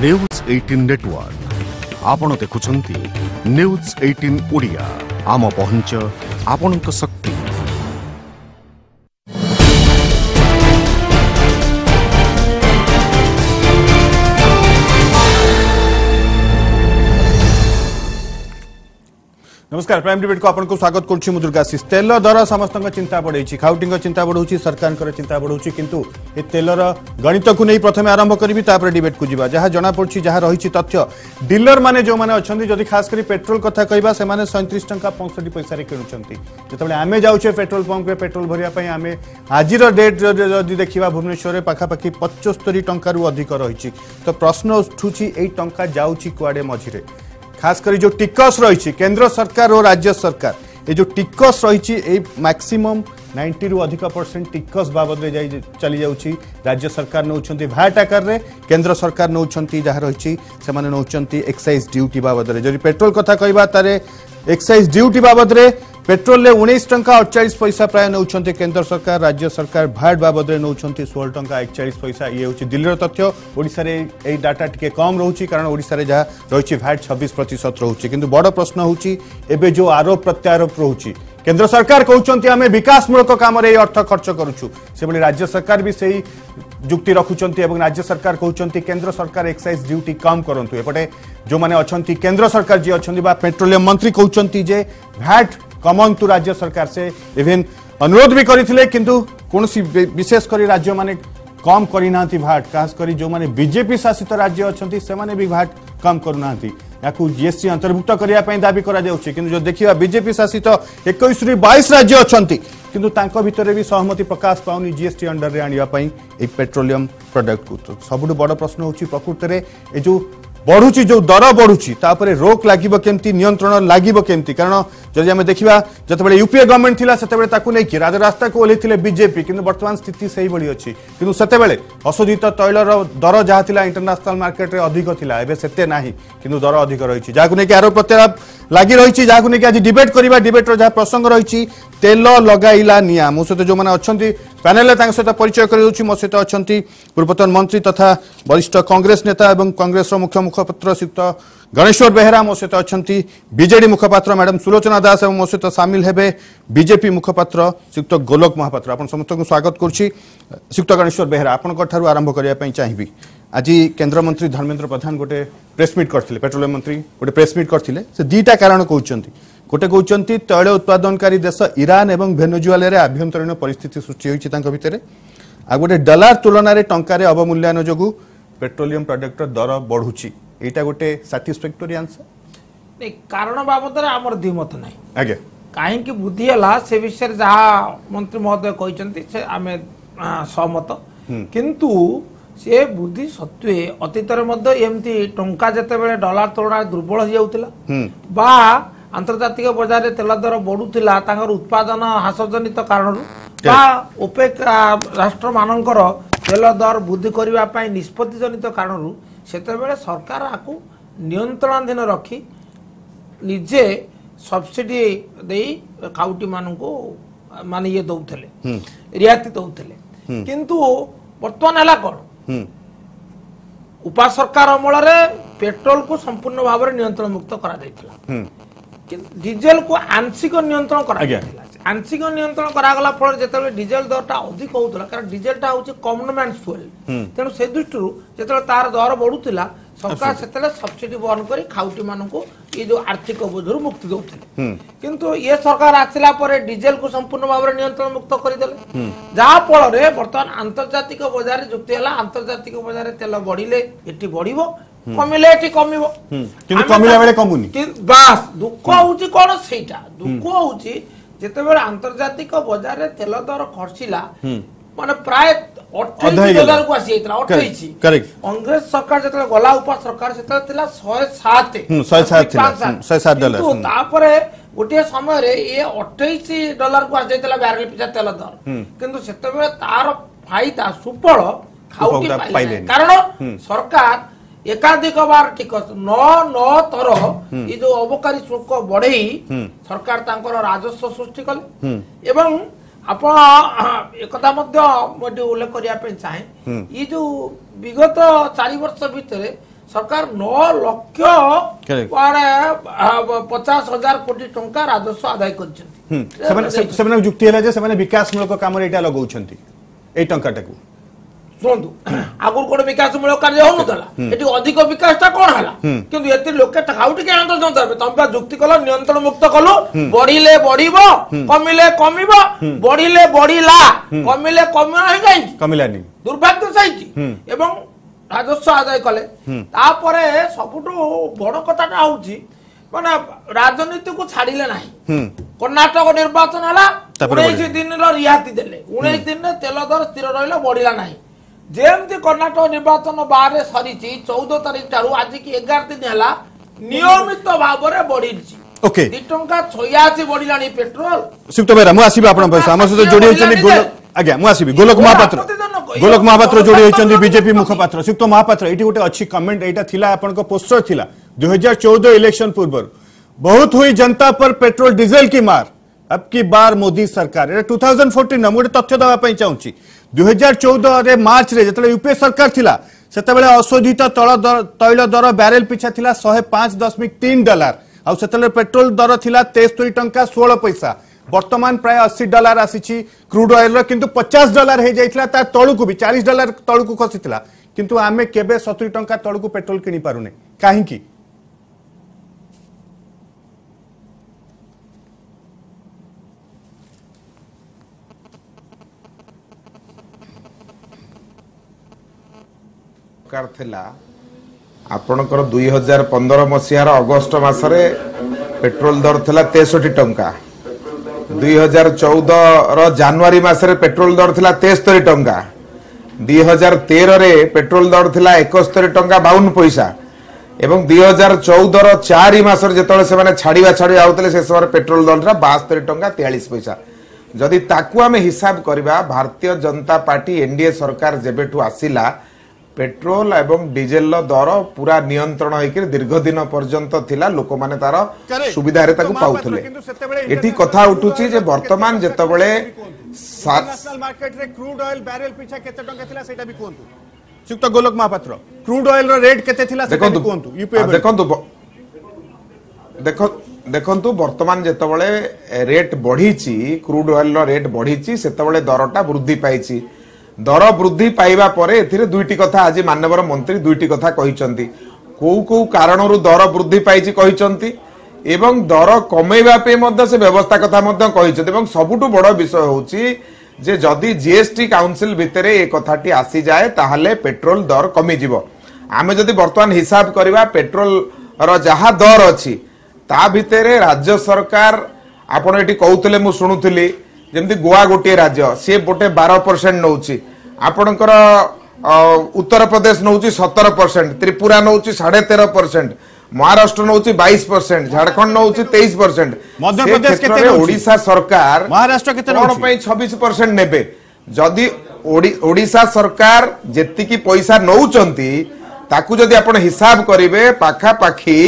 News 18 network आपण देखुछंती news 18 Odia आम पहुंच आपणक शक्ति। नमस्कार प्राइम डिबेट को आपन को स्वागत करछि। मु दुर्गाशीष। तेल दर समस्त चिंता बढ़ई, खाउटी चिंता बढ़ुची, सरकार चिंता बढ़ुची, किंतु ए तेलर गणित को नहीं प्रथम आरंभ करी तापर डिबेट को जीवा। जहाँ जना पड़छि, जहाँ रही तथ्य, डीलर माने जो माने अछंती, जदि खास करी पेट्रोल कथा कहबा से माने 37 टंका 65 पैसा रे किनुचंती। जेतबेले आमे जाउछे पेट्रोल पंप पे पेट्रोल भरिया पई आमे आजिर डेट जदि देखिबा भुवनेश्वर रे पाखापाखि 75 टंका रु अधिक रही। तो प्रश्न उठुछि एई टंका जाउछि कुआडे मझिरे, खास करी जो टिकस रही केंद्र सरकार और राज्य सरकार, ये जो टिकस रही मैक्सिमम 90 रु अधिक % टिकस बाबद चली जाउछि। राज्य सरकार नौछंती भैट आकार रे, केंद्र सरकार नौछंती जहाँ रही से माने नौछंती एक्साइज ड्यूटी बाबद रे। जदि पेट्रोल कथा कहबा तारे एक्साइज ड्यूटी बाबद रे पेट्रोल ले 19 टंका 48 पैसा प्राय नौछंती केंद्र सरकार, राज्य सरकार भैट बाबद रे नौछंती 16 टंका 41 पैसा। ये होछि दिल्लीर तथ्य। ओडिसा रे एई डाटा टिके कम रहउछि, कारण ओडिसा रे जहाँ रही भैट 26% रहउछि। किंतु बड़ प्रश्न होछि एबे जो आरोप प्रत्यारोप रहउछि, केंद्र सरकार कहउछंती आमे विकासमूलक काम रे अर्थ खर्च करूछु, से बली राज्य सरकार भी सही जुक्ति रखुचंती एवं राज्य सरकार कहउछंती केंद्र सरकार एक्साइज ड्यूटी कम करंतु। एपटे जो माने अछंती केंद्र सरकार जे अछंती बा पेट्रोलियम मंत्री कहउछंती जे भैट कमंतु राज्य सरकार से इवेन अनुरोध भी करथिले, किंतु कोनसी विशेष करी राज्य माने कम करी नांती भैट। खास करी जो माने बीजेपी शासित राज्य अछंती से माने भी भैट कम करू नांती। याकू जीएसटी अंतर्भुक्त करिया पई दाबी करा जाउछि, किंतु जो देखिबा बीजेपी शासित 21 रु 22 राज्य अछंती, किंतु तांको भितरे भी सहमति प्रकाश पाउनी जीएसटी अंडर रे आनिया पई ए पेट्रोलियम प्रोडक्ट को। तो सबुठु बड़ प्रश्न होछि प्रकृति रे ए जो बढ़ुची, जो दर बढ़ुची तापरे रोक लागिबो केमती, नियंत्रण लागिबो केमती। कारण जदि आमे देखिबा जतबेले यूपीए गवर्नमेंट थिला सेतबेले ताकू नै कि रास्ता को ओलेथिले बीजेपी, किंतु वर्तमान स्थिति सही बळी अछि। किंतु सेतबेले अशोधित तैलर दर जहा थिला इंटरनेशनल मार्केट रे अधिक थिला, एबे सेते नाही, किंतु दर अधिक रहिछि। जाकू नै कि आरोप प्रत्यारोप लागि रहिछि, जाकू नै कि आज डिबेट करिबा। डिबेट रो जहा प्रसंग रहिछि तेल लगाइला निया। मो सहित जो माने अछंती पैनल रे तांग सहित परिचय करि दउछि। मो सहित अछंती पूर्वतन मंत्री तथा वरिष्ठ कांग्रेस नेता एवं कांग्रेस रो मुखपत्र श्रीयुक्त गणेश्वर बेहेरा, मो सहित अछंती बीजेडी मुखपात्र मैडम सुलोचना दास एवं मो सहित सामिल हेबे बीजेपी मुखपात्र श्रीयुक्त गोलोक महापात्र। आपण समस्त को स्वागत करछि। श्रीयुक्त गणेश्वर बेहेरा, आपण ठारू आरंभ करिया पई चाहिबी। आज केंद्र मंत्री धर्मेंद्र प्रधान गोटे प्रेस मीट करथिले, पेट्रोलियम मंत्री गोटे प्रेस मीट करथिले। से दीटा कारण कहउचंती, गोटे कहउचंती तैल उत्पादनकारी देश ईरान एवं भेनेजुएला रे आभ्यंतरीण परिस्थिति सृष्टि होइछि तांको भितरे, आ गोटे डॉलर तुलना रे टंका रे अवमूल्यन जोगु पेट्रोलियम प्रोडक्ट दर बढ़ुछि। एटा गोटे सैटिस्फैक्टरी आंसर नहीं? कारण बाबद आमर द्विमत नहीं आगे कहीं बुद्धि है से विषय जहाँ मंत्री महोदय कहते से आम सहमत, किंतु से बुद्धि सत्वे अतीत एमती टंका जिते डॉलर तुलना दुर्बल हो जाउतिला बा अंतर्जातिक बजार रे तेल दर बढ़ुला उत्पादन ह्रासजनित कारण बा ओपेक राष्ट्र मानकर तेल दर वृद्धि करने निष्पत्ति जनित कारण सेतेबेले सरकार आपको नियंत्रणाधीन रखी निजे सब्सिडी दे खाउटी मानू को माने ये दौले रियायती दौले, किंतु वर्तमान है कौन उपा सरकार अमल पेट्रोल को संपूर्ण भाव में नियंत्रण मुक्त करा डीजेल को आंशिक नियंत्रण करा आंशिक नियंत्रण करागला फल जो डीजेल दरटा अधिक होता, कारण डीजेलटा हूँ कॉमन मैन फ्यूएल। तेणु से दृष्टि जो तार दर बढ़ुला सरकार से सब्सिडी बहन कर खाउटी मानू ये जो आर्थिक बोझ मुक्ति दौले, किंतु ये सरकार आसला डीजेल को संपूर्ण भाव में नियंत्रण मुक्त करदे, जहाँ फल बर्तमान आंतर्जातिक बजार जुक्ति है। आंतर्जातिक बजार तेल बढ़िले ये बढ़ कमिले ये कमिबो, कमिला बेले कमुनी। बास दुख होउची कोन सेटा दुख होउची जेतेबेले आंतर्जातिक बजार रे तेल दर खर्चिला माने प्राय 28 को आसी इतना 28। कांग्रेस सरकार जतले गला उपा सरकार सेतले तिला 107 डॉलर, तो तापरे गोटे समय रे ये 28 डॉलर को आसी तिला बैरल पिछा तेल दर, किंतु सेतेबेले तार फायदा सुफल खाउटी पाइले, कारण सरकार एकाधिक बार टिकस 9 थर ये जो अबकारी शुल्क बढ़ई सरकार तांकर राजस्व सृष्टि कले। एवं आप एक उल्लेख करने चाहे ये जो विगत 4 वर्ष भितर सरकार 9 लक्ष Correct. 50,000 कोटी टंका राजस्व आदाय कर जुक्ति है जे विकासमूलक काम लगौछंती ए टंकाटाकू शुणु आगुर कौन विकासमूलक कार्य होनुला एटी अधिक विकासटा कौन हला किंतु एति लोके खाउटी के आंदो जंतर तंबा जुक्ति कलो नियंत्रण मुक्त कलो बढ़िले बढ़िबो कमिले कमिबो बढ़िले बढ़िला कमिले कमिला हे काई कमिलानी दुर्भाग्य सहित एवं राजस्व आदाय कले तापरे सबुठु बड़ कथाटा होउची माने राजनीति को छाड़िले नाही कर्नाटक निर्वाचन हला 19 दिन रो रियाती देले 19 दिन तेल दर स्थिर रहिला बढ़िला नाही जेमती कर्नाटक निर्वाचन बारे सरीची 14 तारीख ठारू आज की 11 दिन हला नियमित भाव रे बढ़िची ओके 2 टंका 86 बढ़िलानी पेट्रोल सुक्त बेरा मु आसीबे आपण पैसा हमर सहित जोडी होइछनी गोलक आज्ञा मु आसीबे गोलक महापात्र जोडी होइछनी बीजेपी मुखपात्र सुक्त महापात्र एटी गोटे अछि कमेंट एटा थिला आपण को पोस्टर थिला 2014 इलेक्शन पूर्व बहुत हुई जनता पर पेट्रोल डीजल की मार अब की बार मोदी सरकार 2014 न मोटे तथ्य दवा पई चाहूची 2014 रे मार्च रे जतले यूपीए सरकार थिला सेतबेले अशोधित तैल दर बैरेल पिछा थिला 105.3 डॉलर आ सेतले पेट्रोल दर थिला 73 टंका 16 पैसा वर्तमान प्राय 80 डॉलर आसीची क्रूड ऑयल रो किंतु 50 डॉलर हे जाइतला ता तळुकु भी 40 डॉलर तळुकु खसितला किंतु आमे केबे 70 टंका तळुकु पेट्रोल किनी पारुने काहे की आपणकर 2015 मसीहार अगस्ट मासरे पेट्रोल दर थिला 63 टंका 2014 जनवरी मासरे पेट्रोल दर थिला 73 टंका 2013 रे पेट्रोल दर थिला 71 टंका 52 पैसा एवं 2014 4 मासरे जेतले से माने छाड़ी आउतले से समय पेट्रोल दर थिला 72 टंका 43 पैसा जदि ताकू आमे हिसाब करबा भारतीय जनता पार्टी एनडीए सरकार जेबेठू आसिला पेट्रोल एवं डीजेल दर पूरा नियंत्रण होकर दीर्घ दिन पर्यंत थिला लोक माने तार सुविधा रे ताकू पाउथले एठी कथा उठुची जे वर्तमान जेतबेले नेशनल मार्केट रे क्रूड ऑयल बैरेल पिछा केते टंका थिला सेटा भी कोंतु सुक्त गोलक महापात्र क्रूड ऑयल रो रेट केते थिला सेटा भी कोंतु यूपीए देखंतु वर्तमान जेतबेले रेट बढ़ीची क्रूड ऑयल रो रेट बढ़ीची सेतबेले दरटा वृद्धि पाइची दर वृद्धि पाइबा परे एथिरे दुईटी कथा आज माननीय मंत्री दुईटी कथा कहिसंती को कारणरू दर वृद्धि पाइछि कहिसंती एवं दर कमेबा पे मध्य से व्यवस्था कथा मध्य कहिसंती एवं सबुठु बड़ विषय होछि जे जदि जीएसटी काउंसिल भितरे ए कथाटी आसी जाए ताहले पेट्रोल दर कमी जिवो आमे जदि वर्तमान हिसाब करबा पेट्रोल रो जहा दर अछि ता भितरे राज्य सरकार आपण एटी कहउतले मु सुनुथली जेमती गोवा गोटे राज्य सी गोटे 12% नौची आपणकर उत्तर प्रदेश नौची 17%, त्रिपुरा नौची 13.5%, महाराष्ट्र नौची 22%, झारखंड नौची 23%, मध्य प्रदेश केते ओडिशा सरकार महाराष्ट्र केते नौची 26% नेबे जदि ओडिशा सरकार जेति की पैसा नौचंती ताकू जदि आपण हिसाब करिवे पाखा पाखी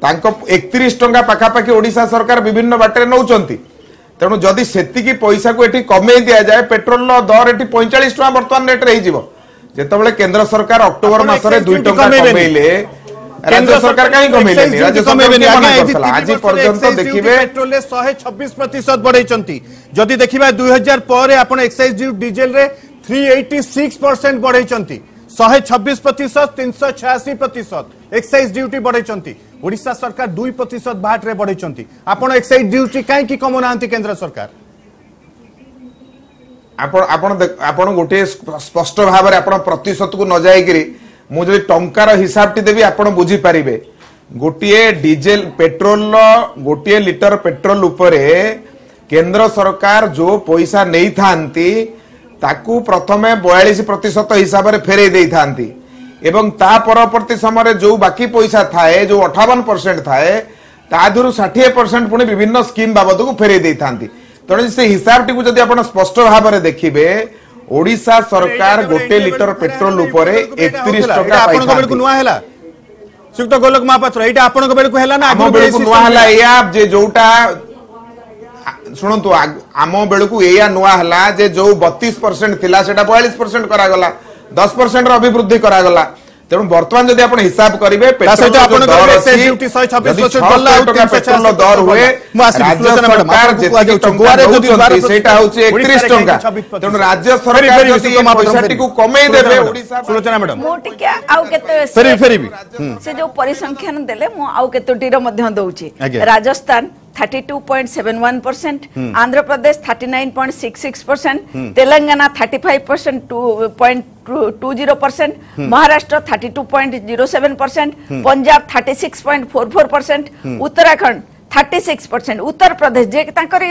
तांको 31 टंका पाखा पाखी ओडिशा सरकार विभिन्न बाटे नौचंती तेणु जदि सेतिकी पैसा को एठी कमे दिया जाए पेट्रोल दर एठी 45 टका वर्तमान रेट रही जिवो जेतबेले केंद्र सरकार अक्टोबर मासरे 2 टका कमेइले केंद्र सरकार काई कमेइले राज्य सरकार आज पर्यंत देखिबे पेट्रोल ले 126% बढ़ैचंती जदि देखिबा 2000 पर आपण एक्साइज ड्यू डीजल रे 386% बढ़ैचंती 126% 386% एक्साइज ड्यूटी बढ़ैचंती ओडिशा सरकार 2% भाट रे बढ़ैचंती आपण एक्साइज ड्यूटी काई की कम नांती केंद्र सरकार आपण गोटे स्पष्ट भाव रे आपण प्रतिशत को न जाय गिरी मु जदि टंकार हिसाब टी देबी आपण बुझी पारिबे गोटिए डीजल पेट्रोल गोटिए लिटर पेट्रोल उपरे केंद्र सरकार जो पैसा नहीं थांती ताकू प्रथमे 42% हिसाब रे फेरे देई थांती एवं ता परवर्ती समय जो बाकी पैसा थाए जो 58% थाए ताधुरु 60% पुणी विभिन्न स्कीम बाबद को फेरे देई थांती तेणु से हिसाब टी जदि आपण स्पष्ट भाव रे देखिबे ओडिशा सरकार गोटे लिटर पेट्रोल उपरे 31 टका आपण को बेलकु नुवा हैला सुक्त गोलक महापात्र एटा आपण को बेलकु हैला ना आम बेलकु नुवा हैला या जे जोटा सुनंतु आम बेलकु एया नुवा हैला जे जो 32% थिला सेटा 42% करा गला 10% रो अभिवृद्धि करा गला तेणु वर्तमान जदि आपण हिसाब करिवे सहित पेट्रोल आपन दर एक्साइज अछि, ड्यूटी 126% यदि डॉलर 600 टका पेट्रोल दर हुए राज्य सरकार जेतिकी टंका नउछंती सेटा होछि 31 टंका तेणु राज्य सरकार जदि पैसाटी को कमै देबे ओडिसा सुलोचना मैडम मो टिके आउ केते फेरी से जो परिसंख्यान देले मो आउ केतोटीर मध्य दउची आज्ञा। राजस्थान 32.71%, आंध्र प्रदेश 39.66%, तेलंगाना 35.20%, महाराष्ट्र 32.07%, पंजाब 36.44%, उत्तराखंड 36%, उत्तर प्रदेश जे तांकर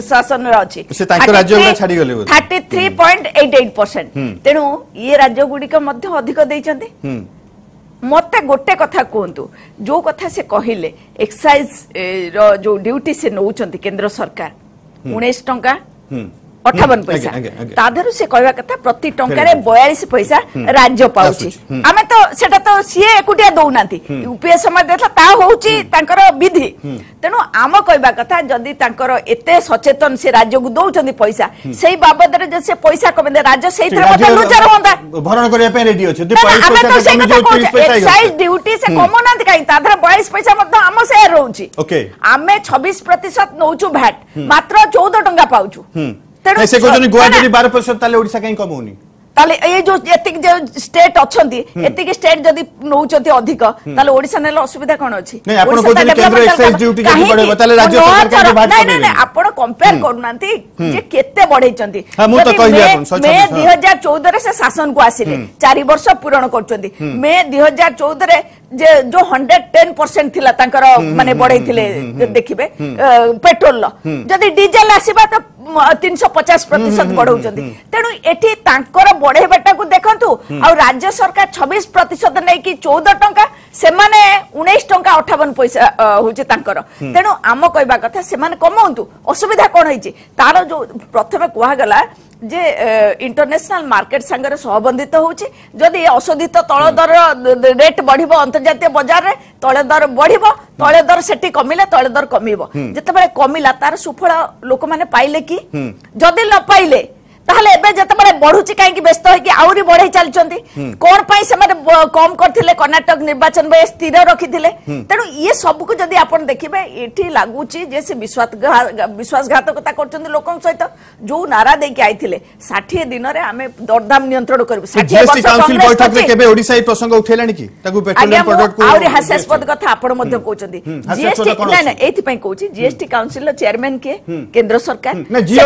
शासन रे अछि से तांकर राज्य गुला छाडी गले 33.88%। तेनु ये राज्य गुडी मध्य अधिक दैचंती। मते गोटे कथा कहतु जो कथा से कहले एक्साइज जो ड्यूटी से नौचंती केंद्र सरकार 19 टंका 58 पैसा ताधरु से कहवा कथा प्रति टंका रे 42 पैसा राज्य पाउची आमे तो सेटा तो सीए एकुटिया दउनांती यूपीए समय देला ता होउची तांकर विधि तेनु आम कहवा कथा जदी तांकर एते सचेतन से राज्य को दउचंती पैसा सेही बाबद रे जे से पैसा कमे राज्य सेही तरह मते लुचार होंदा भरण करिया पे रेडी अछि आमे तो से कथा कहू एक्साइज ड्यूटी से कमोनांती काई ताधर 42 पैसा मते आम से रहउची ओके आमे 26% नौचू भैट मात्र 14 टंका पाउचू से कहते गोवा जब 12% ताले ओडिशा कहीं कम होनी ताले ये जो एतिक जो स्टेट अछंती एतिक स्टेट जदी नौचंती अधिक ताले ओडिशा नेले असुविधा कोन अछि नहीं आपण कहते केंद्र एक्साइज ड्यूटी जदी बढ़े ताले राज्य सरकार के भाग नहीं नहीं आपण कंपेयर करनांती जे केते बढ़ेचंती हम तो कहि मे 2014 रे से शासन को आसिले 4 वर्ष पूर्ण करचंती मे 2014 रे जे जो 110% थिला तांकर माने बढ़ैथिले देखिबे पेट्रोल जदी डीजल आसीबा तो 350% बढ़ौचंती तेनु एठी तांकर बढ़ेबाटा को देखंतु आ राज्य सरकार 26% नै कि 14 टंका से माने 19 टंका 58 पैसा होचे तांकर तेनु आम कहबा कथा से माने कमौंतु असुविधा कोन होइची तार जो प्रथमे कोहा गला जे इंटरनेशनल मार्केट संगे सहबंधित होउची जदि अशोधित तळ दर रेट बढ़िबो अंतर्जातीय बाजार रे तळ दर बढ़िबो तळ दर सेठी कमिले तळ दर कमिबो जेतेबेले कमिला तार सुफल लोक माने पाइले कि जदि न पाइले ताहले एबे जतबेले बढ़ुची काहे कि व्यस्त होई कि आउरी बढ़ै चलचंती कोन पई से माने कम करथिले कर्नाटक निर्वाचन बे स्थिर रखिथिले तेनु ये सब को जदि आपण देखिबे एठी लागुची जे से विश्वासघातकता करचंती लोकन सहित जो नारा देके आइथिले 60 दिन रे आमे दरदाम नियंत्रण करबो 60 वर्ष काउंसिल बैठक रे केबे ओडिसा ई प्रसंग उठेलानी कि ताकू पेट्रोलियम प्रोडक्ट को आउरी हास्यास्पद कथा आपण मध्ये कहउचंती जीएसटी नै नै एथि पई कहउची जीएसटी काउंसिल रो चेयरमैन के केंद्र सरकार नै जियो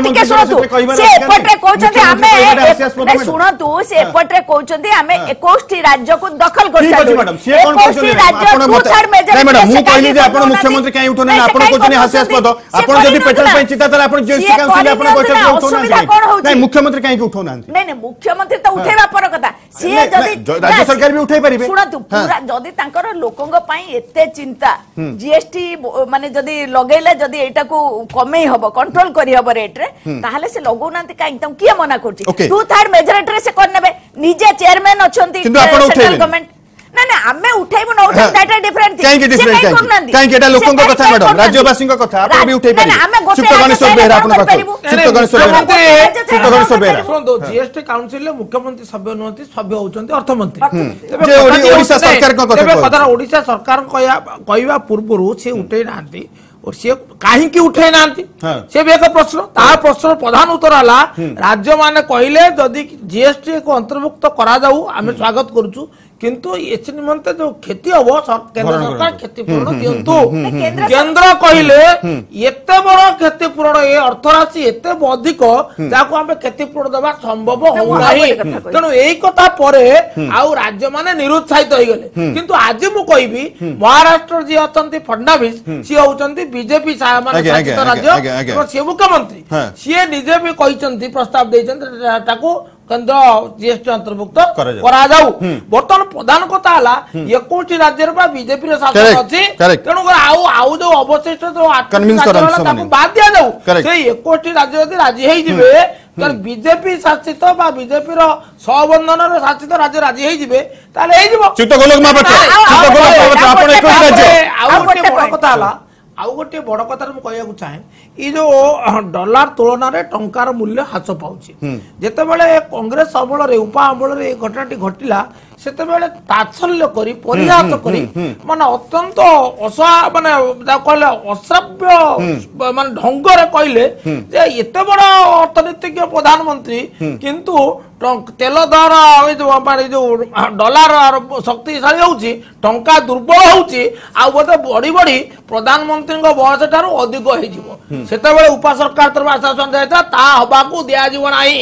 मुख्यमंत्री सुनतु से एपट्रे कहउचंती आमे सुनतु से एपट्रे कहउचंती आमे 21 टी राज्य को दखल कर सालु मैडम से कोन कहउचंती आपण मत नै मैडम मु कहली जे आपण मुख्यमंत्री काई उठोने आपण कहउचनी हास्यास्पद आपण जदी पेट्रोल पई चिता तले आपण जीएसटी काउंसिल आपण बैठक उठोना नै मुख्यमंत्री काई उठोनांती नै नै मुख्यमंत्री तो उठेबा पर कथा से जदी राज्य सरकार भी उठाई परिबे सुनतु पूरा जदी तांकर लोकंग पई एते चिंता जीएसटी माने जदी लगेले जदी एटा को कमेई हबो कंट्रोल करी हबो रेट रे ताहाले से लगौनांती काई तम किया मना करची 2/3 मेजॉरिटी रे से करनेबे निजे चेयरमैन अछंती सेंट्रल गवर्नमेंट ना ना हमें उठाइबो न उठाइ दैट डिफरेंट काई के डिफरेंट काई के एटा लोकन को कथा मैडम राज्यवासी को कथा आपण भी उठाइ पारि सुप्त गणेश्वर बेहरा आपण कथा सुप्त गणेश्वर बेहरा सुन दो जीएसटी काउंसिल ले मुख्यमंत्री सभ्य नहति सभ्य होचंती अर्थमंत्री जे ओडिसा सरकार को कथा कथा ओडिसा सरकार कहवा पूर्वरु से उठै नांती और से काहे की उठै नांती से भी एक प्रश्न ता प्रश्न प्रधान उत्तर हला राज्य माने कहले जदी जीएसटी को अंतर्भुक्त करा जाऊ आमे स्वागत करूछु किंतु एच निमंते जो खेती हबो केंद्र सरकार क्षतिपूरण दियंतु केंद्र कहले एते बड़ क्षतिपूरण ए अर्थराशि एते अधिक जाको आमे क्षतिपूरण देबा संभव हो नाही तेनु एई कथा परे आउ राज्य माने निरुत्साहित होई गेले किंतु आज मु कहबी महाराष्ट्र जी अछंती फडणवीस सी होचंती बीजेपी माने शासित राज्य और से मुख्यमंत्री सी निजे भी कहिसंती प्रस्ताव देइसंती ताको केंद्र जीएसटी अंतर्भुक्त करा जाऊ बर्तमान प्रधान कथा हला 21 राज्य रे बीजेपी रे शासन अछि तेनु आउ जो अवशिष्ट जो 8 राज्य ताको बाद दिया जाऊ से 21 राज्य यदि राजी हेई जिवे तर बीजेपी शासित बा बीजेपी रो सहबंधन रे शासित राज्य राजी हेई जिवे ताले हेई जिवो चित्त गोलक मापट आपण 21 राज्य आउ गोटे बड़ कथा हला आउ गोटे बड़ कथा मु कहया को चाहे ई जो डॉलर तुलना रे टंकार मूल्य ह्रास पाउची जेते बेले कांग्रेस अमल रे उपा अमल रे घटनाटी घटिला ସେତେବେଳେ ତାତ୍ସଲ୍ୟ କରି ପରିହାସ କରି ମାନେ ଅତ୍ୟନ୍ତ ମାନେ କହିଲେ ଅଶ୍ରାବ୍ୟ ମାନେ ଢଙ୍ଗରେ କହିଲେ ଯେ ଏତେ ବଡ ଅର୍ଥନୀତିଜ୍ଞ ପ୍ରଧାନମନ୍ତ୍ରୀ କିନ୍ତୁ ତେଲ ଦର ଯୋଉ ଡଲାର ଶକ୍ତିଶାଳୀ ହଉଛି ଟଙ୍କା ଦୁର୍ବଳ ହଉଛି ଆଉ ବୋଧେ ବଢି ବଢି ପ୍ରଧାନମନ୍ତ୍ରୀଙ୍କ ବୟସ ଠାରୁ ଅଧିକ ହେଇଯିବ ସେତେବେଳେ ଉପା ସରକାର ତରଫ ଆଶ୍ୱାସନା ଦିଆଯାଇଥିଲା ତା ହବାକୁ ଦିଆଯିବ ନାହିଁ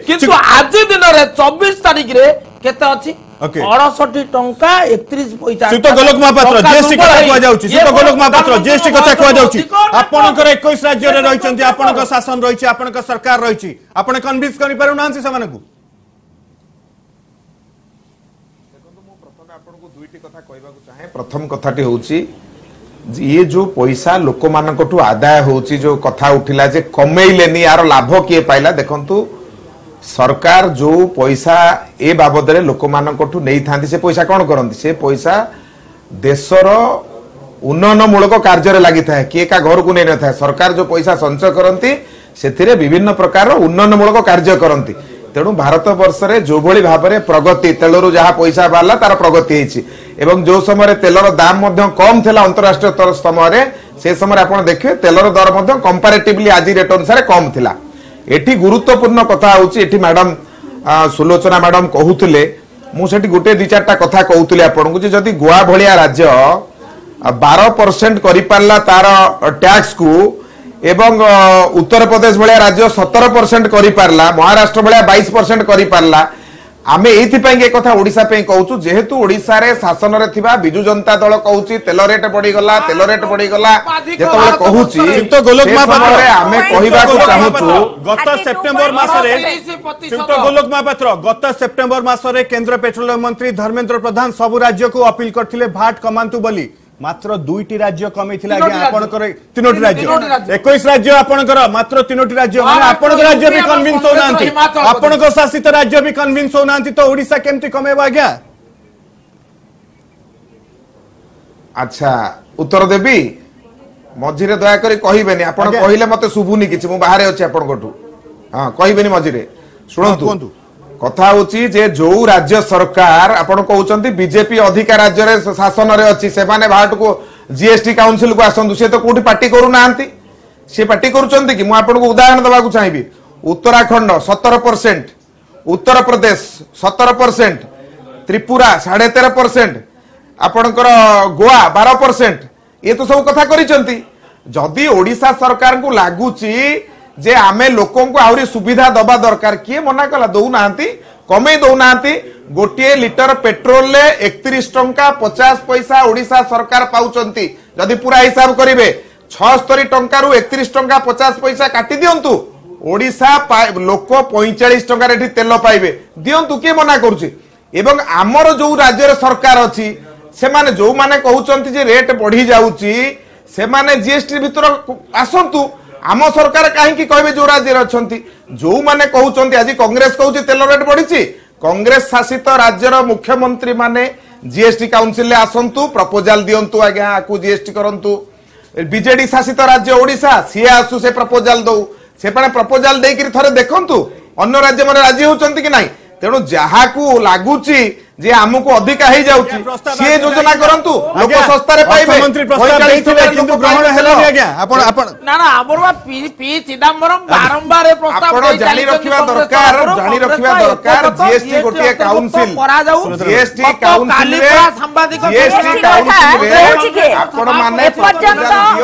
କିନ୍ତୁ ଆଜି ଦିନରେ 24 ତାରିଖରେ କେତେ ଅଛି 68 ଟଙ୍କା 31 ପଇସା ସୁତ ଗୋଲକ ମହାପାତ୍ର जीएसटी କଥା କୁହା ଯାଉଛି ସୁତ ଗୋଲକ ମହାପାତ୍ର जीएसटी କଥା କୁହା ଯାଉଛି ଆପଣଙ୍କର 21 ରାଜ୍ୟରେ ରହିଛନ୍ତି ଆପଣଙ୍କ ଶାସନ ରହିଛି ଆପଣଙ୍କ ସରକାର ରହିଛି ଆପଣ କନଭିନ୍ସ କରି ପାରୁ ନାହାନ୍ତି ସେମାନଙ୍କୁ प्रथम कथाटी होची ये जो पैसा लोक मानकठु आदाय होची जो कथा उठिला जे कमेइलेनी यार लाभ किए पाइला देखंतु सरकार जो पैसा ए बाबद रे लोक मानकठु नै थांती से पैसा कोन करंती से पैसा देशर उन्नयन मूलक कार्य रे लागि थाए के का घर को नै न थाए सरकार जो पैसा संचय करंती सेथिरे विभिन्न प्रकार उन्नयन मूलक कार्य करंती तेणु भारत वर्ष रे जो भली भाबरे प्रगति तेलरु जहा पैसा बाला तार प्रगति हेछि एवं जो समय तेलर दाम मध्य कम थिला अंतरराष्ट्रीय समय रे से समय आपण देखिए तेलर दर मध्य कंपैरेटिवली आज रेट अनुसार कम थिला एठी गुरुत्वपूर्ण कथा होछि एठी मैडम सुलोचना मैडम कहूतिले मु सेठी गुटे दि चारटा कथा कहूतिले आपण को जे जदी गोवा भलिया राज्य 12% करि पारला तार टैक्स को एवं उत्तर प्रदेश भाया राज्य 17% करि पारला महाराष्ट्र भाया 22% करि पारला आमे एथि पई के कथा ओडिसा पे कहउछु जेहेतु ओडिसा रे शासन रे थिबा बिजु जनता दल कहउची तेल रेट बढ़ी गला जेतबे कहउची तो गोलक महापात्र आमे कहिबा को चाहूछु गत सेप्टेम्बर मासरे तो गोलक महापात्र गत सेप्टेम्बर मासरे केंद्र पेट्रोलियम मंत्री धर्मेंद्र प्रधान सब राज्य को अपील करथिले भाट कमांतु बोली मात्र 2टी राज्य कमी थिला आगे आपनकर 3टी राज्य 21 राज्य आपनकर मात्र 3टी राज्य माने आपनकर राज्य भी कन्विंस हो नांती आपनकर शासित राज्य भी कन्विंस हो नांती तो ओडिसा केमती कमेबा आज्ञा अच्छा उत्तर देबी मझिरे दया करी कहिबेनी आपण कहिले मते सुबुनी किछि मु बाहरे अछि आपनकठू हां कहिबेनी मझिरे सुनंतु कथा होची जे जो राज्य सरकार आपण कहउचंती बीजेपी अधिकार राज्य रे शासन रे अछि से माने भाट को जीएसटी काउंसिल को आसंतु से तो कोठी पार्टी करू नांती से पार्टी करूचंती कि मु आपण को उदाहरण दबा को चाहिबी उत्तराखंड 17% उत्तर प्रदेश 17% त्रिपुरा 13.5% आपणकर गोवा 12% ये तो सब कथा करिचंती जदी ओडिसा सरकार को लागुची जे आमे लोकों को आउरी सुविधा दबा दरकार किए मना कला दउ नांती कमे दउ नांती गोटे लिटर पेट्रोल ले 31 टंका 50 पैसा ओडिसा सरकार पाउचंती जदी पूरा हिसाब करिवे 76 टंका रु 31 टंका 50 पैसा काटी दियंतु ओडिसा लोक 45 टंका रे तेल पाइबे दियंतु के मना करूची एवं आमर जो राज्य रे सरकार अछि से माने जो माने कहउचंती जे रेट बढ़ी जाउची से माने जीएसटी भीतर आसंतु आम सरकार कहीं कहबे जो राज्य अच्छी जो माने कहउचंती आज कांग्रेस कहउची तेल रेट बढ़ी कांग्रेस शासित राज्यर मुख्यमंत्री माने जीएसटी काउंसिल ले आसंतु प्रपोजल दियंतु आज्ञा आकु जीएसटी करंतु बीजेडी शासित राज्य ओडिशा सी आसु से प्रपोजल दउ से पाने प्रपोजल देकि थरे देखंतु अन्य राज्य माने राजी होचंती कि नाही तेणु जहाकू लागुची जे हमको अधिका हे जाउची से योजना करंतु लोक सस्ता रे पाइबे मंत्री प्रस्ताव दैथिले किंतु ग्रहण हेलानी आज्ञा आपण ना ना हमरवा पी चिदंबरम बारंबार प्रस्ताव आपण जानि रखिबा दरकार जीएसटी गोटे काउंसिल जीएसटी काउंसिल रे आपण माने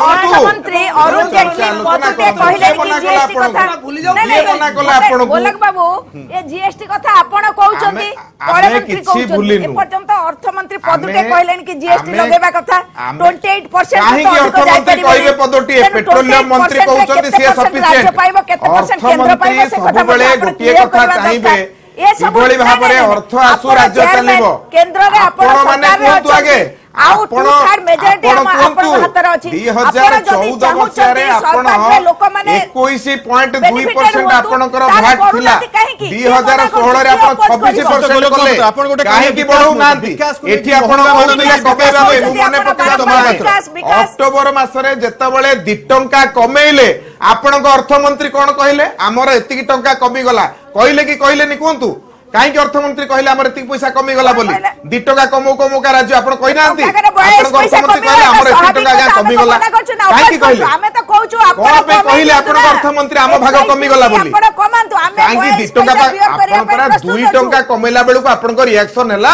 अर्थमंत्री अरुण जेटली पदते कहले कि जीएसटी कथा भूली जाउ मना कला आपण गोलक बाबू ए जीएसटी कथा आपण कहउचंती कळे मंत्री कहउचंती ए पर्यंत अर्थमंत्री पदते कहलेन कि जीएसटी लगेबा कथा 28% काहे कि अर्थमंत्री कहबे पदटी पेट्रोलियम मंत्री कहउचंती से सफिशिएंट पाइबो केते परसेंट केंद्र पाइबो से कथा बेले गोटिए कथा चाहिबे किभଳି भाबरे अर्थ आसु राज्य चलिबो केंद्र रे आपण माने कोंतु आगे आउ टू थर्ड मेजॉरिटी आपण हातर अछि 2014 मसियारे आपण 21.2% आपणकर भाट थिला 2016 रे आपण 26% कले काहे कि बढ़ौ नांती एठी आपण कहउतिले कमेबा मने पकड़ा अक्टोबर मासरे जेतबेले 2 टंका कमेइले आपणक अर्थमंत्री कोन कहिले हमर एतिकी टंका कमी गला कहिले कि कहिले नि कोंतु कहीं अर्थमंत्री कहले हमर एतिक पैसा कमी गला बोली 2 टका कमो कमो का राज्य आपण कहि नांती आपण अर्थमंत्री कहले हमर 1 टका का कमी गला कहीं कहले हमें तो कहूछु कोन पे कहले आपण अर्थमंत्री हम भाग कमी गला बोली आपण कमांतु हमें कहीं 2 टका आपण पर 2 टका कमेला बेलु आपण को रिएक्शन हैला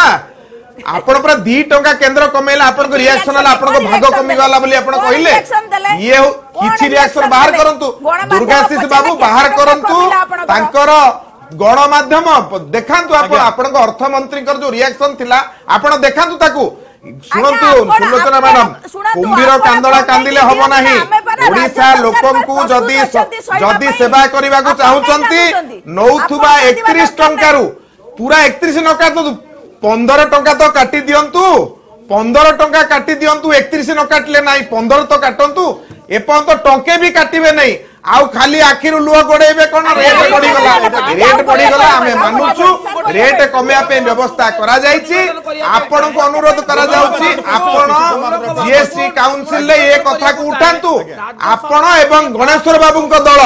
आपण पर 2 टका केंद्र कमेला आपण को रिएक्शन हैला आपण को भाग कमी गला बोली आपण कहले ये किछि रिएक्शन बाहर करंतु दुर्गाशीष बाबू बाहर करंतु तांकर गणमाध्यम देखांतु आपण अर्थमंत्री जो रिएक्शन थिला आपण देखांतु ताकू शुणंतु सुलोचना मैडम कुंभीर कांदड़ा कांदिले हबो नाही ओडिशा लोकंकु जदी सेवा करबा को चाहुचंती नौथुबा 31 टंकारु पूरा 31 न काटु 15 टंका तो काटी दियंतु 15 टंका काटी दियंतु 31 न काटले नाही 15 तो काटंतु एपन तो टंके भी काटिबे नाही आउ खाली आखिरु लुह गोड़ेबे कोन रेट बढ़ी गला हमें मानुछु रेट कमेया पे व्यवस्था करा जाईची आपण को अनुरोध करा जाउची आपण जीएसटी काउंसिल ले ये कथा को उठांतु आपण एवं गणेश्वर बाबूंको दल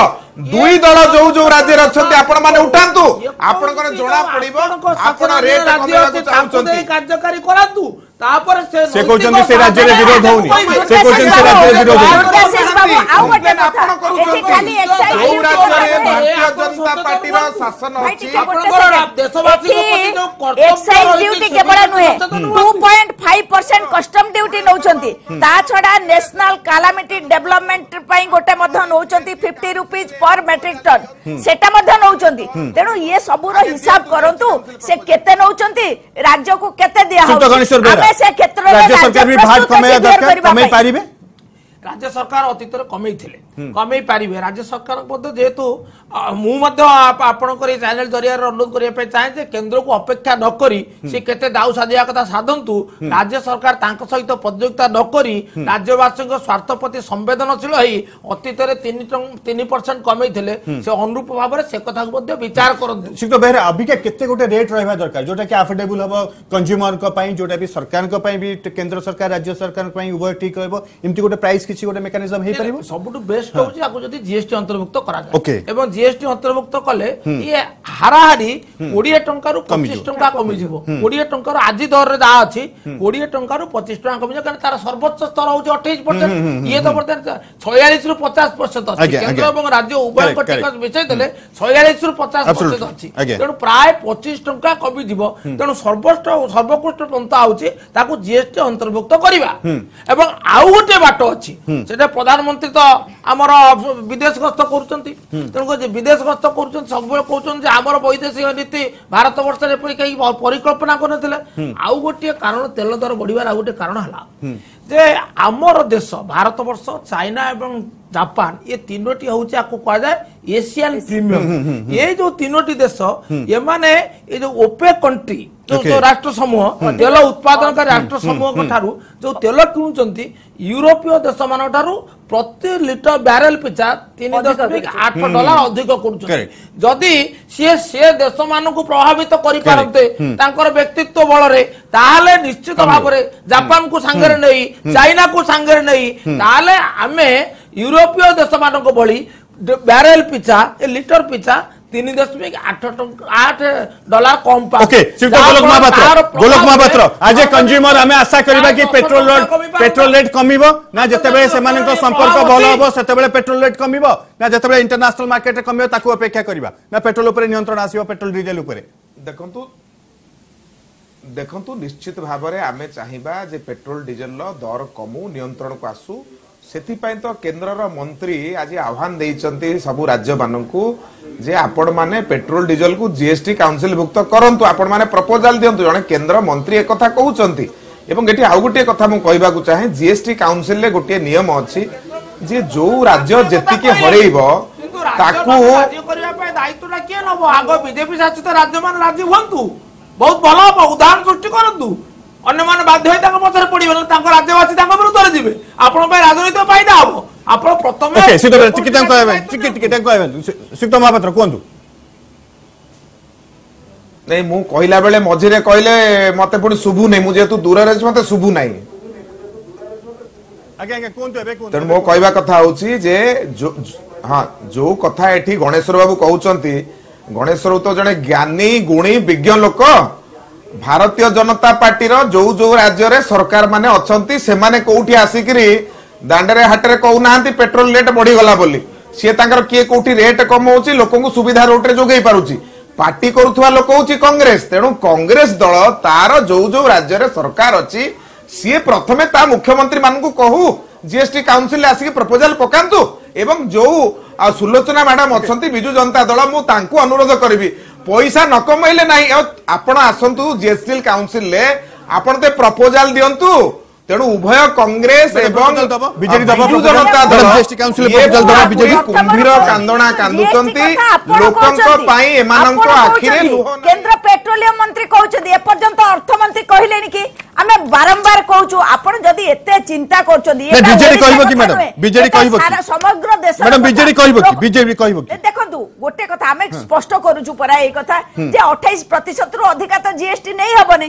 दुई दल जो जो राज्य रछन्ते आपण माने उठांतु आपण कोन जोड़ा पड़िबो आपण रेट कमेया को चाहउचंती कार्यकारी करांतु तापर से कहउचंती से राज्य रे विरोध होउनी से कहउचंती से राज्य रे विरोध दुर्गाशीष बाबू आउ गोटे कथा एठी खाली जो राज्य रे भारतीय जनता पार्टी रा शासन अछि देशवासी को प्रति जो कर्तव्य एक्साइज ड्यूटी केवल नुहे 2.5% कस्टम ड्यूटी नौचंती ता छडा नेशनल कैलामिटी डेवलपमेंट पई गोटे मध्य नौचंती 50 रुपीस पर मेट्रिक टन सेटा मध्य नौचंती तेनु ये सबुर हिसाब करंतु से केते नौचंती राज्य को केते दिया हो हमें से क्षेत्र रे राज्य सरकार भी भाट कमेया दरकार कमे पारिबे राज्य सरकार अतीत कमे कमे पारे राज्य सरकार जेहेतु आपण चैनल जरिया अनुरोध करने चाहे केंद्र को अपेक्षा न करी से केते दाऊ साधिया कथा साधंतु राज्य सरकार तांको सहित प्रतियोगिता न करी राज्यवासी स्वार्थ प्रति संवेदनशील अतीत 3% कमे से अनुरूप भाव से कथा विचार करते सिक्त बेहरे अबिका केते गोटे रेट रहबा दरकार जोटा कि अफोर्डेबल हबो कंज्यूमर को पई जोटा भी सरकार को पई भी केंद्र सरकार राज्य सरकार को पई उभय ठीक रहबो इमति गोटे प्राइस किछि गोटे मेकानिज्म हे परिबो सबुटु बेस्ट होची आको जदी जीएसटी अंतर्भुक्त करा जाय एवं जीएसटी अंतर्भुक्त कले ये हाराहारी 20 टंका रु 25 टंका कमी जिवो 20 टंका रु आजि दर रे जा अछि 20 टंका रु 25 टंका कमी कारण तार सर्वोच्च स्तर होची 28% ये तो बर्तन 46 रु 50% अछि केंद्र एवं राज्य उभय को टिकस विषय देले 46 रु 50% अछि तेनु प्राय 25 टंका कमी जिवो तेनु सर्वोत्कृष्ट पंथा होची ताकू जीएसटी अंतर्भुक्त करिवा एवं आउ गोटे बाट अछि सेटा प्रधानमंत्री तो आमर विदेश गस्त करूचंती तेणु विदेश गस्त करूचंती सब कहउचंती आमर वैदेशिक नीति भारत वर्ष रे कहीं परिकल्पना करनथिले आउ गोटे कारण तेल दर बढ़िबार आउ गोटे कारण हला जे आमर देश भारत वर्ष चाइना एवं जापान ये तीनोटी होची आको कहा जाए एशियन प्रीमियम ये जो तीनोटी देश ये माने ये जो ओपेक कंट्री जो राष्ट्र समूह तेल उत्पादनकारी राष्ट्र समूह ठारू जो तेल किणुचंती यूरोपीय देश मान ठारू प्रति लिटर बैरेल पिछा 3.8 डॉलर अधिक करूचंती जदि से देश मान को प्रभावित करि पारंते तांकर व्यक्तित्व बल रे ताहाले निश्चित भाव रे जापान को संगे नहीं चाइना को संगे नहीं ताहाले आमे यूरोपीय देश मान को बड़ी बैरेल पिछा लिटर पिछा 3.8 डॉलर कम पा ओके गोलक महापात्र आज कंज्यूमर हमें आशा करबा कि पेट्रोल रेट कमिबो ना जतेबे सेमानक संपर्क भल हबो सेतेबे पेट्रोल रेट कमिबो ना जतेबे इंटरनेशनल मार्केट रे कमिबो ताकू अपेक्षा करबा ना पेट्रोल ऊपर नियंत्रण आसीबो पेट्रोल डीजल ऊपर देखंतु निश्चित भाव में आमे चाहिबा जे पेट्रोल डीजल दर कमु नियंत्रण को आसु सेथिपाई तो केंद्र मंत्री आज आह्वान देइचंती सबु राज्य मानकू जे आपण माने पेट्रोल डीजल को जीएसटी काउंसिल भुक्त करंतु आपण माने प्रपोजल दियंतु जने केंद्र मंत्री एक कथा कहउचंती एवं एठी आउ गोटे कथा मु कहबा को चाहे जीएसटी काउंसिल ले गोटे नियम अछि जे जो राज्य जेति के हरेइबो ताकू राज्य करिया पे दायित्वटा के नबो आगो बीजेपी शासित राज्य मान राज्य हुंतु बहुत भलो हो उदाहरण सृष्टि करंतु अन्य मान बाध्य होई ताको पछरे पडिबो न ताको राज्यवासी ताको विरुद्ध रे दिबे आपण पे राजनीति फायदा हो आपण प्रथम ओके सितो टिकटन कहबे टिकटन कहबे सितो महापात्र कोंतु नहीं मु कहला बेले मझिरे कहले मते पुनी सुबु नै मु जेतु दूर रे मते सुबु नै आगे आगे कोंतु एबे कोंतु त मो कहबा कथा होची जे जो हां जो कथा एठी गणेश्वर बाबू कहउचंती गणेश राउत जड़े ज्ञानी गुणी विज्ञ लोक भारतीय जनता पार्टी जो जो राज्य रे सरकार माने अछंती से माने कोठी आसिकरी दांडरे हाटरे कहूना पेट्रोल रेट बढ़ी गला बोली सी तांकर किए कोठी रेट कम होची लोकन को सुविधा रोट रे जोगई पारुची पार्टी करुवा लोक होची कांग्रेस तेणु कांग्रेस दल तार जो जो राज्य रे सरकार अच्छी सी प्रथमे ता मुख्यमंत्री मानकु कहू जीएसटी काउंसिल आसिक प्रपोजल पकांतु एवं जो सुलोचना मैडम अच्छा विजु जनता दल मु तांकु अनुरोध करी पैसा न कमाइले ना आपण आसतु जीएसटी काउंसिल आपण ते प्रपोजल दियंतु तेणु उभय कांग्रेस एवं BJD Biju Janata Dal GST council proposal दबा बीजेडी कुंभीर कांदणा कांदुचंती लोकंक पई एमानंक आखिरे लुह केंद्र पेट्रोलियम मंत्री कहउछथि ए पर्यंत अर्थ मंत्री कहिलेनी कि आमे बारंबार कहउछु आपण जदी एते चिंता करछथि ए बीजेडी कहइबो कि मैडम बीजेडी कहइबो कि सारा समग्र देश मैडम बीजेडी कहइबो कि बीजेडी कहइबो कि देखंतु गोटे कथा आमे स्पष्ट करूछु परा ए कथा जे 28% रु अधिक तो जीएसटी नै हबने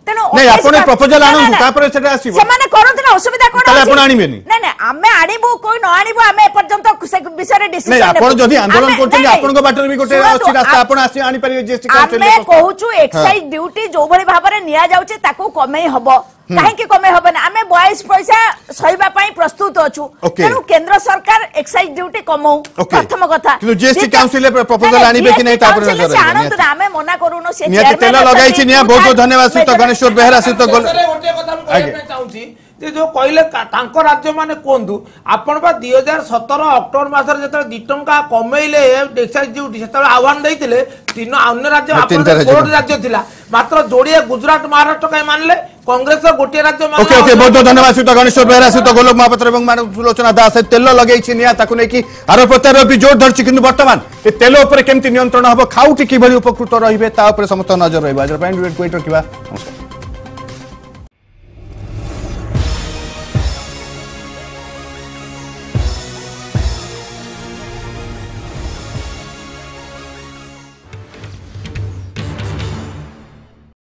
तेनो नहीं आपण प्रपोजल आनु तापर सेटा आसीबो सेमाने करंत ना असुविधा कोन ताले आपण आनिबेनी नै नै आमे आनिबो कोइ न आनिबो आमे ए पर्यंत से विषय डिसिजन नहीं आपण जदी आंदोलन करछन आपण को बाटर भी गोटे अछि रास्ता आपण आसी आनि परिबे जीएसटी काउंसिल आमे कहूछु एक्साइज ड्यूटी जो भली भाबरे निया जाउचे ताको कमे हबो काहे कि कमे हबने आमे 22 पैसा सहीबा पई प्रस्तुत अछु तेनु केंद्र सरकार एक्साइज ड्यूटी कमौ प्रथम कथा किंतु जीएसटी काउंसिल प्रपोजल आनिबे कि नै तापर नजर आनंद आमे मना करूनो से नियत तेल लगाई छी निया बहुत बहुत धन्यवाद सुत गणेश्वर बेहरा सुत गोल गोटे कथा हम कहै चाहूची जे जो कहले तांको राज्य माने कोंदु आपण बा 2017 अक्टोबर मासर जतले 2 टंका कमेइले एक्साइज ड्यूटी सेतले आह्वान दैतिले तीन अन्य राज्य आपण कोड राज्य थिला मात्र जोड़िए गुजरात महाराष्ट्र काय मानले कांग्रेस गोटे राज्य मानले ओके ओके बहुत धन्यवाद सुत गणेश्वर बेहरा सुत गोलोक महापात्र एवं मैडम सुलोचना दास तेल लगाई छी निया ताकु नै कि आरो प्रत्यार भी जोर धरछि किंतु वर्तमान ए तेल ऊपर केमति नियंत्रण हबो खाउटी कि भली उपकृत रहिबे ता ऊपर समस्त नजर रहबा जर पॉइंट वेट रखिबा नमस्कार।